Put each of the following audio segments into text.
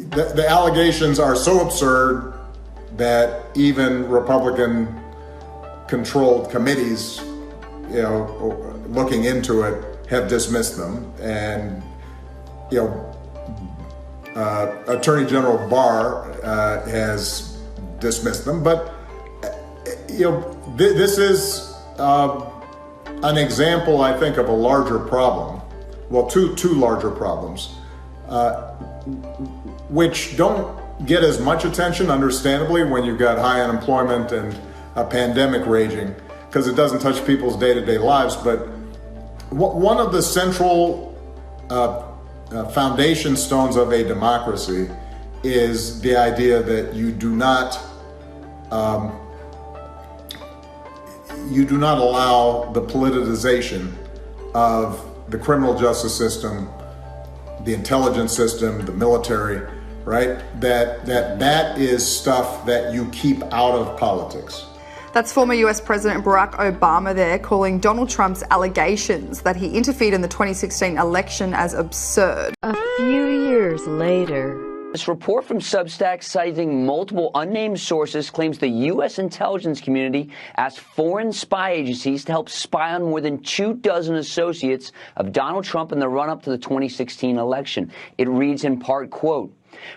The allegations are so absurd that even Republican-controlled committees, looking into it, have dismissed them. And, Attorney General Barr has dismissed them. But, this is an example, I think, of a larger problem. Well, two larger problems, which don't get as much attention, understandably, when you've got high unemployment and a pandemic raging, because it doesn't touch people's day-to-day lives. But one of the central foundation stones of a democracy is the idea that you do not allow the politicization of the criminal justice system, the intelligence system, the military, right? That is stuff that you keep out of politics. That's former US President Barack Obama there, calling Donald Trump's allegations that he interfered in the 2016 election as absurd. A few years later. This report from Substack, citing multiple unnamed sources, claims the U.S. intelligence community asked foreign spy agencies to help spy on more than 24 associates of Donald Trump in the run-up to the 2016 election. It reads in part, quote,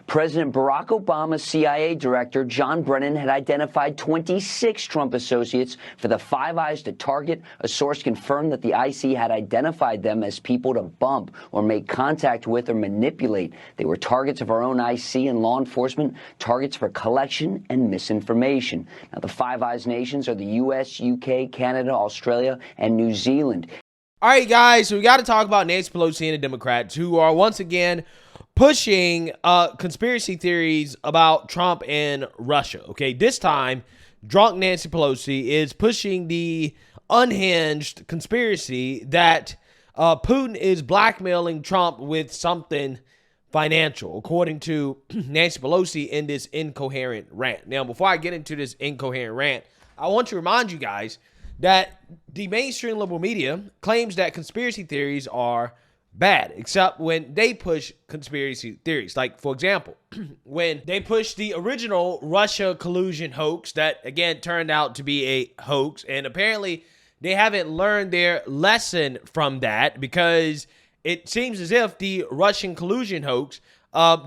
President Barack Obama's CIA director, John Brennan, had identified 26 Trump associates for the Five Eyes to target. A source confirmed that the IC had identified them as people to bump or make contact with or manipulate. They were targets of our own IC and law enforcement, targets for collection and misinformation. Now, the Five Eyes nations are the U.S., UK, Canada, Australia, and New Zealand. All right, guys, so we got to talk about Nancy Pelosi and the Democrats, who are once again pushing conspiracy theories about Trump and Russia. Okay, this time, drunk Nancy Pelosi is pushing the unhinged conspiracy that Putin is blackmailing Trump with something financial, according to Nancy Pelosi in this incoherent rant. Now, before I get into this incoherent rant, I want to remind you guys that the mainstream liberal media claims that conspiracy theories are bad, except when they push conspiracy theories. Like, for example, when they push the original Russia collusion hoax that, again, turned out to be a hoax, and apparently they haven't learned their lesson from that, because it seems as if the Russian collusion hoax,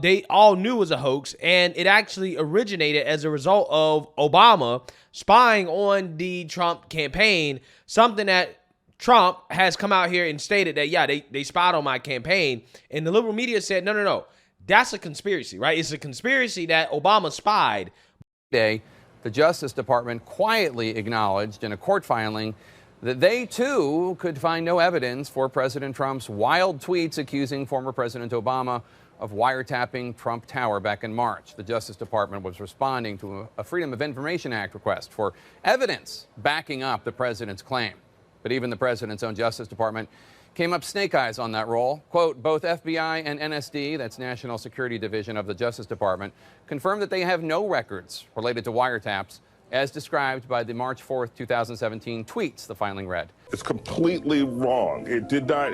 they all knew was a hoax, and it actually originated as a result of Obama spying on the Trump campaign, something that Trump has come out here and stated that, yeah, they spied on my campaign. And the liberal media said, no, that's a conspiracy, right? It's a conspiracy that Obama spied. Today, the Justice Department quietly acknowledged in a court filing that they, too, could find no evidence for President Trump's wild tweets accusing former President Obama of wiretapping Trump Tower back in March. The Justice Department was responding to a Freedom of Information Act request for evidence backing up the president's claim. But even the president's own Justice Department came up snake eyes on that role. Quote, both FBI and NSD, that's National Security Division of the Justice Department, confirmed that they have no records related to wiretaps, as described by the March 4th, 2017 tweets, the filing read. It's completely wrong. It did not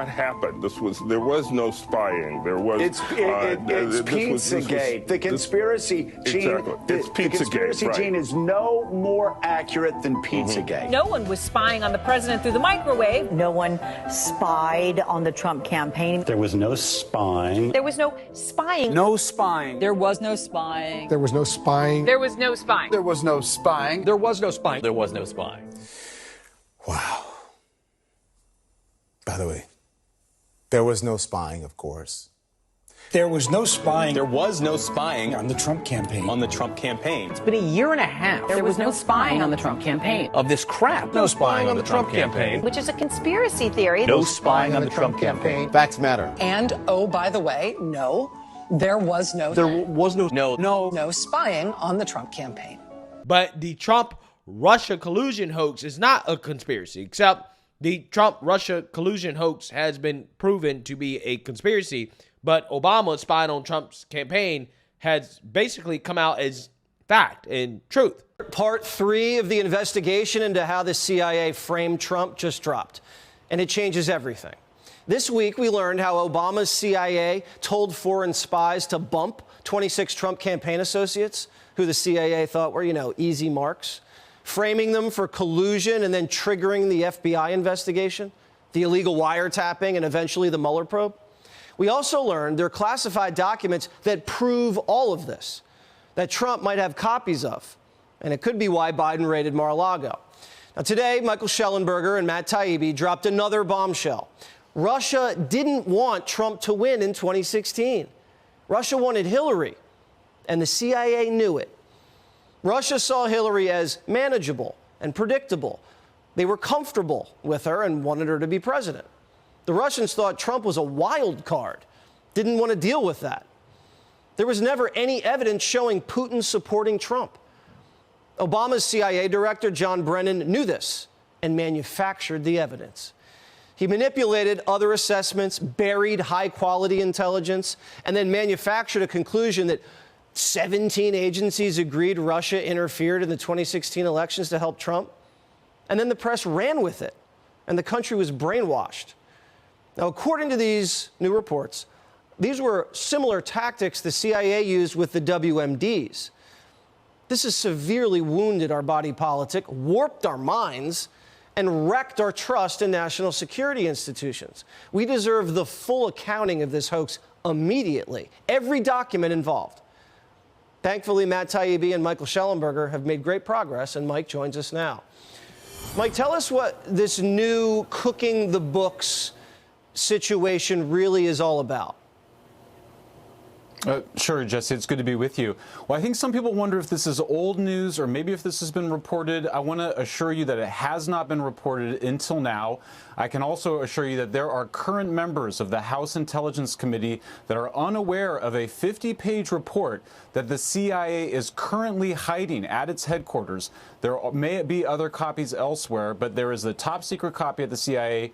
happen. There was no spying. There was. It's Pizzagate. The conspiracy gene. Exactly. It's Pizzagate. The conspiracy gene is no more accurate than Pizzagate. No one was spying on the president through the microwave. No one spied on the Trump campaign. There was no spying. There was no spying. No spying. There was no spying. There was no spying. There was no spying. There was no spying. There was no spying. There was no spying. Wow. By the way, there was no spying, of course. There was no spying. There was no spying on the Trump campaign. On the Trump campaign. It's been a year and a half. There was no spying on the Trump campaign. Of this crap. No spying on the Trump campaign. Which is a conspiracy theory. No spying on the Trump campaign. Facts matter. And, oh, by the way, no, there was no spying on the Trump campaign. But the Trump-Russia collusion hoax is not a conspiracy, except the Trump-Russia collusion hoax has been proven to be a conspiracy, but Obama spying on Trump's campaign has basically come out as fact and truth. Part 3 of the investigation into how the CIA framed Trump just dropped, and it changes everything. This week, we learned how Obama's CIA told foreign spies to bump 26 Trump campaign associates, who the CIA thought were, easy marks, framing them for collusion and then triggering the FBI investigation, the illegal wiretapping, and eventually the Mueller probe. We also learned there are classified documents that prove all of this, that Trump might have copies of, and it could be why Biden raided Mar-a-Lago. Now, today, Michael Schellenberger and Matt Taibbi dropped another bombshell. Russia didn't want Trump to win in 2016. Russia wanted Hillary, and the CIA knew it. Russia saw Hillary as manageable and predictable. They were comfortable with her and wanted her to be president. The Russians thought Trump was a wild card, didn't want to deal with that. There was never any evidence showing Putin supporting Trump. Obama's CIA director, John Brennan, knew this and manufactured the evidence. He manipulated other assessments, buried high-quality intelligence, and then manufactured a conclusion that 17 agencies agreed Russia interfered in the 2016 elections to help Trump. And then the press ran with it, and the country was brainwashed. Now, according to these new reports, these were similar tactics the CIA used with the WMDs. This has severely wounded our body politic, warped our minds, and wrecked our trust in national security institutions. We deserve the full accounting of this hoax immediately, every document involved. Thankfully, Matt Taibbi and Michael Schellenberger have made great progress, and Mike joins us now. Mike, tell us what this new cooking the books situation really is all about. Sure, Jesse, it's good to be with you. Well, I think some people wonder if this is old news or maybe if this has been reported. I want to assure you that it has not been reported until now. I can also assure you that there are current members of the House Intelligence Committee that are unaware of a 50-page report that the CIA is currently hiding at its headquarters. There may be other copies elsewhere, but there is the top secret copy at the CIA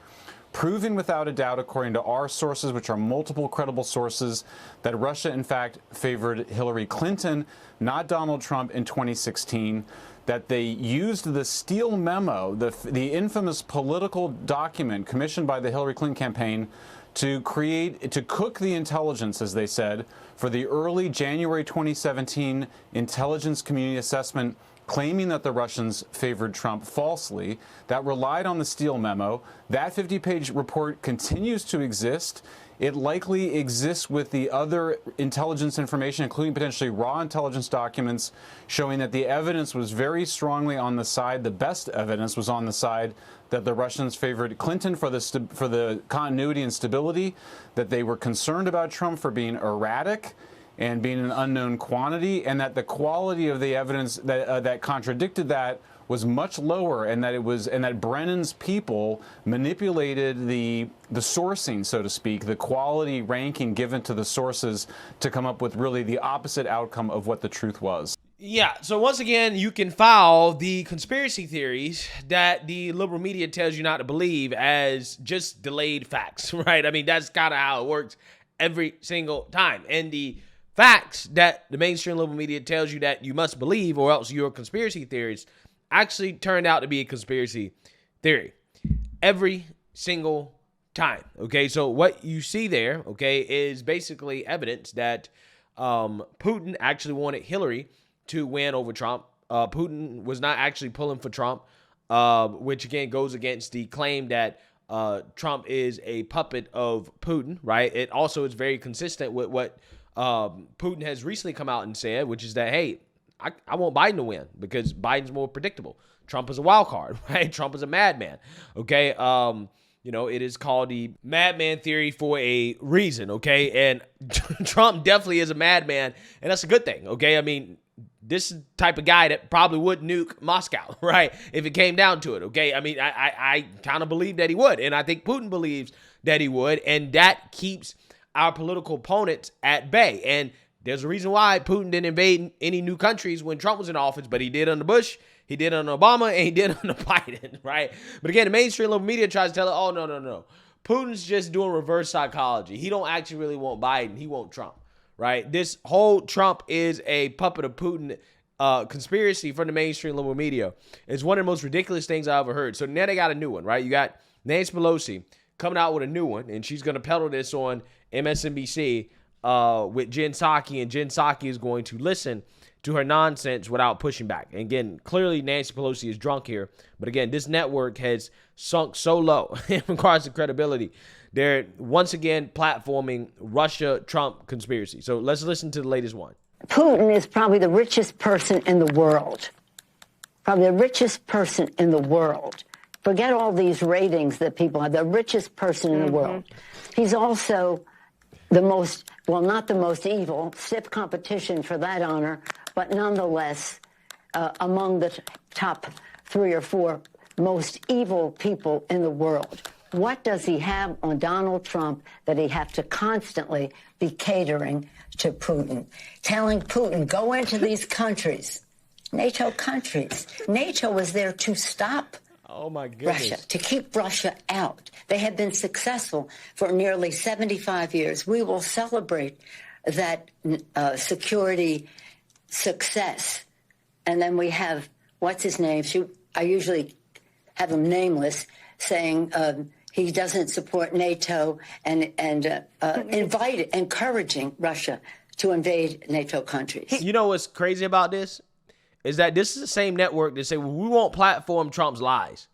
proving without a doubt, according to our sources, which are multiple credible sources, that Russia, in fact, favored Hillary Clinton, not Donald Trump, in 2016, that they used the Steele memo, the infamous political document commissioned by the Hillary Clinton campaign, to cook the intelligence, as they said, for the early January 2017 intelligence community assessment claiming that the Russians favored Trump falsely, that relied on the Steele memo. That 50-page report continues to exist. It likely exists with the other intelligence information, including potentially raw intelligence documents, showing that the evidence was very strongly on the side, the best evidence was on the side that the Russians favored Clinton for the continuity and stability, that they were concerned about Trump for being erratic and being an unknown quantity, and that the quality of the evidence that contradicted that was much lower, and that Brennan's people manipulated the sourcing, so to speak, the quality ranking given to the sources to come up with really the opposite outcome of what the truth was. Yeah, so once again, you can file the conspiracy theories that the liberal media tells you not to believe as just delayed facts, right? I mean, that's kind of how it works every single time. And the facts that the mainstream liberal media tells you that you must believe or else your conspiracy theories actually turned out to be a conspiracy theory every single time. Okay, so what you see there, okay, is basically evidence that Putin actually wanted Hillary to win over Trump. Putin was not actually pulling for Trump, which again goes against the claim that Trump is a puppet of Putin, right? It also is very consistent with what Putin has recently come out and said, which is that, hey, I want Biden to win because Biden's more predictable. Trump is a wild card, right? Trump is a madman, okay? It is called the madman theory for a reason, okay? And Trump definitely is a madman, and that's a good thing, okay? I mean, this is the type of guy that probably would nuke Moscow, right? If it came down to it, okay? I mean, I kind of believe that he would, and I think Putin believes that he would, and that keeps our political opponents at bay. And there's a reason why Putin didn't invade any new countries when Trump was in office, but he did under Bush, he did under Obama, and he did under Biden, right? But again, the mainstream liberal media tries to tell it, oh, no. Putin's just doing reverse psychology. He don't actually really want Biden. He wants Trump, right? This whole Trump is a puppet of Putin conspiracy from the mainstream liberal media. It's one of the most ridiculous things I ever heard. So now they got a new one, right? You got Nancy Pelosi coming out with a new one, and she's going to peddle this on MSNBC with Jen Psaki, and Jen Psaki is going to listen to her nonsense without pushing back. And again, clearly Nancy Pelosi is drunk here, but again, this network has sunk so low in regards to credibility. They're once again platforming Russia-Trump conspiracy. So let's listen to the latest one. Putin is probably the richest person in the world. Probably the richest person in the world. Forget all these ratings that people have. The richest person in the world. He's also the most, well, not the most evil, stiff competition for that honor, but nonetheless among the top 3 or 4 most evil people in the world. What does he have on Donald Trump that he have to constantly be catering to Putin? Telling Putin, go into these countries, NATO countries. NATO was there to stop Russia, to keep Russia out. They have been successful for nearly 75 years. We will celebrate that security success. And then we have, what's his name? I usually have him nameless, saying he doesn't support NATO and encouraging Russia to invade NATO countries. You know what's crazy about this? Is that this is the same network that say, well, we won't platform Trump's lies.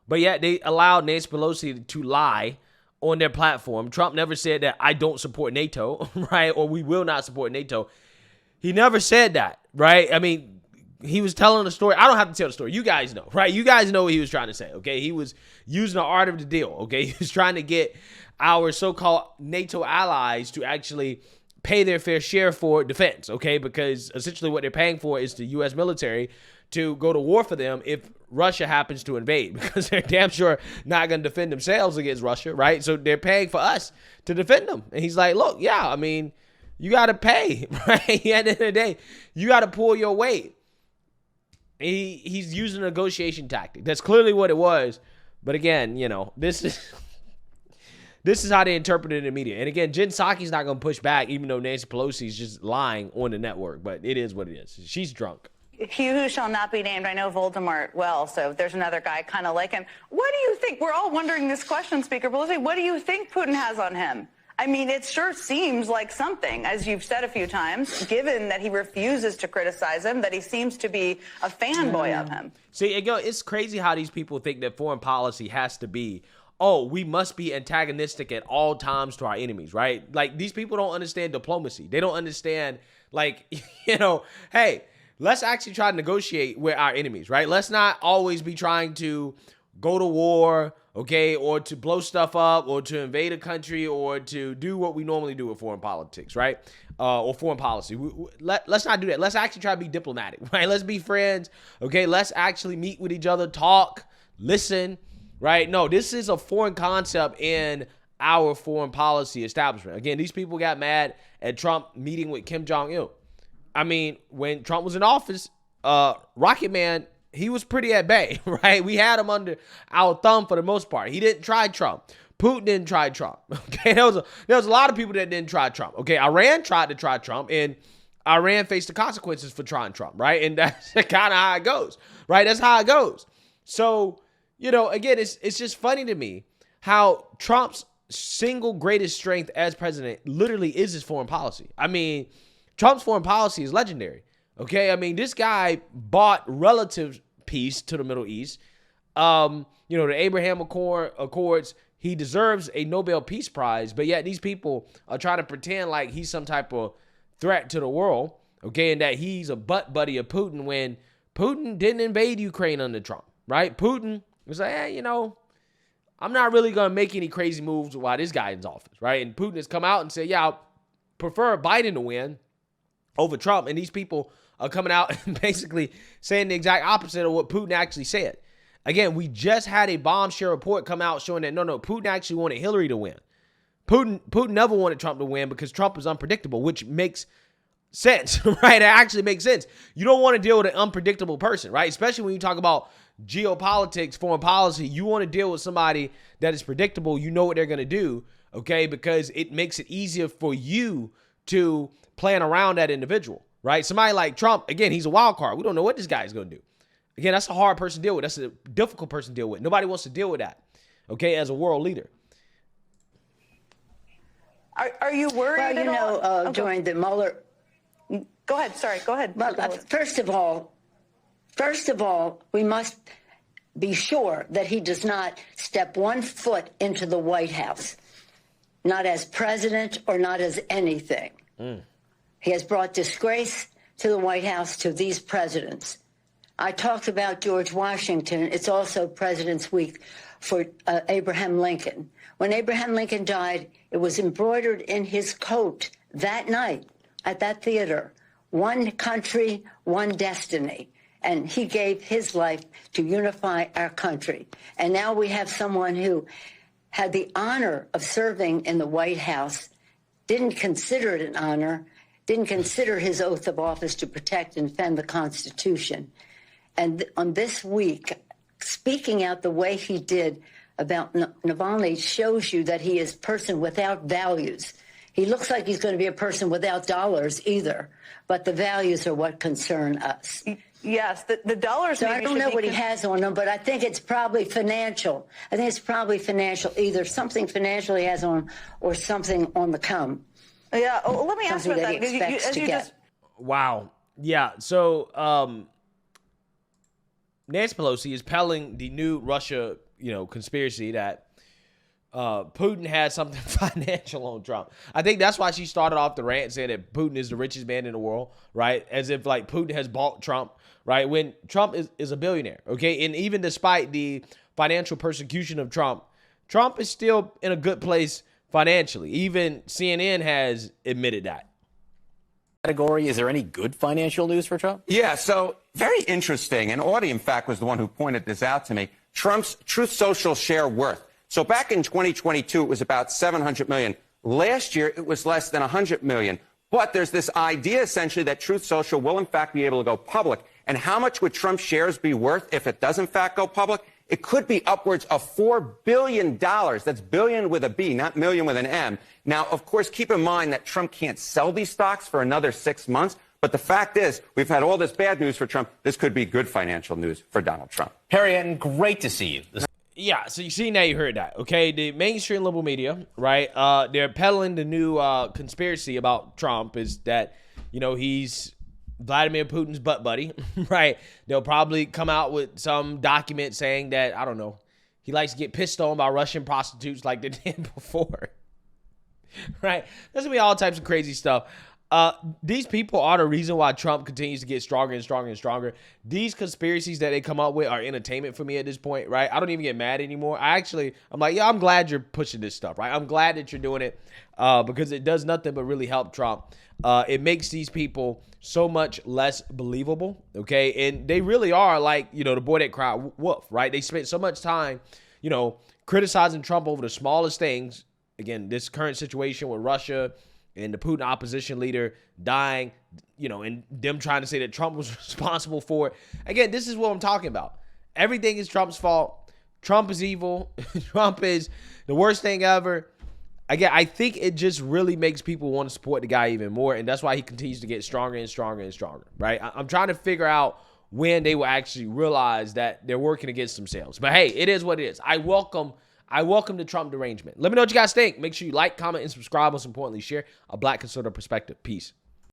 But yet they allowed Nancy Pelosi to lie on their platform. Trump never said that I don't support NATO, right? Or we will not support NATO. He never said that, right? I mean, he was telling the story. I don't have to tell the story. You guys know, right? You guys know what he was trying to say, okay? He was using the art of the deal, okay? He was trying to get our so-called NATO allies to actually pay their fair share for defense, okay? Because essentially what they're paying for is the U.S. military to go to war for them if Russia happens to invade, because they're damn sure not going to defend themselves against Russia, right? So they're paying for us to defend them. And he's like, look, yeah, I mean, you got to pay, right? At the end of the day, you got to pull your weight. He's using a negotiation tactic. That's clearly what it was. But again, you know, this is how they interpret it in the media. And again, Jen Psaki's not going to push back, even though Nancy Pelosi's just lying on the network. But it is what it is. She's drunk. He who shall not be named. I know Voldemort well, so there's another guy kind of like him. What do you think? We're all wondering this question, Speaker Pelosi. What do you think Putin has on him? I mean, it sure seems like something, as you've said a few times, given that he refuses to criticize him, that he seems to be a fanboy of him. See, it's crazy how these people think that foreign policy has to be, oh, we must be antagonistic at all times to our enemies, right? Like, these people don't understand diplomacy. They don't understand, like, you know, hey, let's actually try to negotiate with our enemies, right? Let's not always be trying to go to war, okay, or to blow stuff up, or to invade a country, or to do what we normally do with foreign politics, right? Or foreign policy. Let's not do that. Let's actually try to be diplomatic, right? Let's be friends, okay? Let's actually meet with each other, talk, listen, right? No, this is a foreign concept in our foreign policy establishment. Again, these people got mad at Trump meeting with Kim Jong-il. I mean, when Trump was in office, Rocket Man, he was pretty at bay, right? We had him under our thumb for the most part. He didn't try Trump. Putin didn't try Trump. Okay, there was a lot of people that didn't try Trump. Okay, Iran tried to try Trump, and Iran faced the consequences for trying Trump, right? And that's kind of how it goes, right? That's how it goes. So, you know, again, it's just funny to me how Trump's single greatest strength as president literally is his foreign policy. I mean, Trump's foreign policy is legendary. Okay, I mean, this guy bought relative peace to the Middle East. You know, the Abraham Accords, he deserves a Nobel Peace Prize, but yet these people are trying to pretend like he's some type of threat to the world, okay, and that he's a butt buddy of Putin when Putin didn't invade Ukraine under Trump, right? Putin was like, hey, you know, I'm not really going to make any crazy moves while this guy is in office, right? And Putin has come out and said, yeah, I prefer Biden to win over Trump, and these people are coming out and basically saying the exact opposite of what Putin actually said. Again, we just had a bombshell report come out showing that, no, Putin actually wanted Hillary to win. Putin never wanted Trump to win because Trump is unpredictable, which makes sense, right? It actually makes sense. You don't want to deal with an unpredictable person, right? Especially when you talk about geopolitics, foreign policy. You want to deal with somebody that is predictable. You know what they're going to do, okay? Because it makes it easier for you to plan around that individual, right? Somebody like Trump, again, he's a wild card. We don't know what this guy is going to do. Again, that's a hard person to deal with. That's a difficult person to deal with. Nobody wants to deal with that, okay, as a world leader. Are you worried Well, at all? during the Mueller... Go ahead. Sorry. Go ahead. Well, first of all, we must be sure that he does not step one foot into the White House, not as president or not as anything. He has brought disgrace to the White House, to these presidents. I talked about George Washington. It's also President's Week for Abraham Lincoln. When Abraham Lincoln died, it was embroidered in his coat that night at that theater, one country, one destiny. And he gave his life to unify our country. And now we have someone who had the honor of serving in the White House, didn't consider it an honor, didn't consider his oath of office to protect and defend the Constitution. And on this week, speaking out the way he did about Navalny shows you that he is a person without values. He looks like he's going to be a person without dollars either, but the values are what concern us. Yes, the dollars. So I don't know what he has on him, but I think it's probably financial. I think it's probably financial, either something financial he has on or something on the come. Yeah, let me ask you about that. He expects to get. Wow. Yeah. So Nancy Pelosi is peddling the new Russia, conspiracy that Putin had something financial on Trump. I think that's why she started off the rant saying that Putin is the richest man in the world, right? As if like Putin has bought Trump, right? When Trump is a billionaire, okay? And even despite the financial persecution of Trump, Trump is still in a good place financially. Even CNN has admitted that. Category, is there any good financial news for Trump? Yeah, so very interesting. And Audie, in fact, was the one who pointed this out to me. Trump's Truth Social share worth. So back in 2022, it was about $700 million. Last year, it was less than $100 million. But there's this idea, essentially, that Truth Social will, in fact, be able to go public. And how much would Trump's shares be worth if it does, in fact, go public? It could be upwards of $4 billion. That's billion with a B, not million with an M. Now, of course, keep in mind that Trump can't sell these stocks for another 6 months. But the fact is, we've had all this bad news for Trump. This could be good financial news for Donald Trump. Harry Ann, great to see you. Yeah, so you see now you heard that, okay? The mainstream liberal media, right, they're peddling the new conspiracy about Trump is that, he's Vladimir Putin's butt buddy, right? They'll probably come out with some document saying that, I don't know, he likes to get pissed on by Russian prostitutes like they did before, right? There's going to be all types of crazy stuff. These people are the reason why Trump continues to get stronger and stronger and stronger. These conspiracies that they come up with are entertainment for me at this point, right? I don't even get mad anymore. I'm like, yeah, I'm glad you're pushing this stuff, right? I'm glad that you're doing it because it does nothing but really help Trump. It makes these people so much less believable, okay? And they really are like, the boy that cried wolf, right? They spent so much time, criticizing Trump over the smallest things. Again, this current situation with Russia and the Putin opposition leader dying, and them trying to say that Trump was responsible for it. Again, this is what I'm talking about. Everything is Trump's fault. Trump is evil. Trump is the worst thing ever. Again, I think it just really makes people want to support the guy even more, and that's why he continues to get stronger and stronger and stronger, right? I'm trying to figure out when they will actually realize that they're working against themselves. But hey, it is what it is. I welcome the Trump derangement. Let me know what you guys think. Make sure you like, comment, and subscribe. Most importantly, share a Black conservative perspective. Peace.